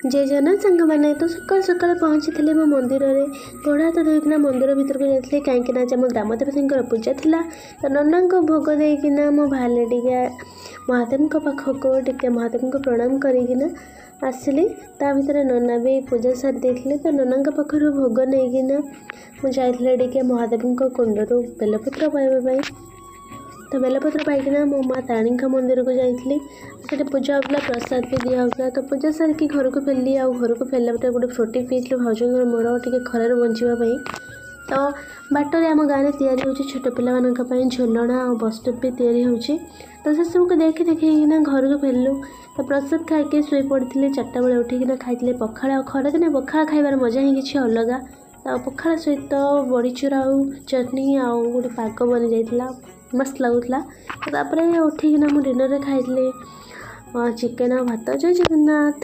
जय जगन्नाथ सांग मैंने तो सकाल सकाल पहुँची मो मंदिर में गोड़ हाथ धोईकिना मंदिर भीतर को जाइए कहीं आज आम ग्राम देवता पूजा थिला तो नना को भोग देना मो बाहर टे महादेव पाखक टे महादेव को प्रणाम करना आसली ता भीतर नना भी पूजा सारी देते तो नना पाखर भोग नहींकिना मुझे टे महादेव कुंडर बेलपत्र पाइबापी तो बेलपत्र पाइकिना मो माँ ताणी मंदिर को जाइली से पूजा होता प्रसाद भी दिया तो पूजा सारिकी घर को फेरली घर को फेरला बटे गोटे फ्रूटी पीलु भाजर मोर टे खरार बचापी तो बाटर आम गाँव में या छोट पाई झोलना और बसटप भी या तो से सबको देखी देखना घर को फेरलु तो प्रसाद खाई शुई पड़ी 4टा बेले उठिकिना खाई पखाड़ खरा दिन पखाड़ खाइबार मजा ही किसी अलग तो पखाड़ सहित बड़ीचूरा आउ चटनी आउ गोटे पाग बनी जाइला मस्त लगुला तापर उठिकिना मु डिनर खाई चिकेन और भात। जय जगन्नाथ।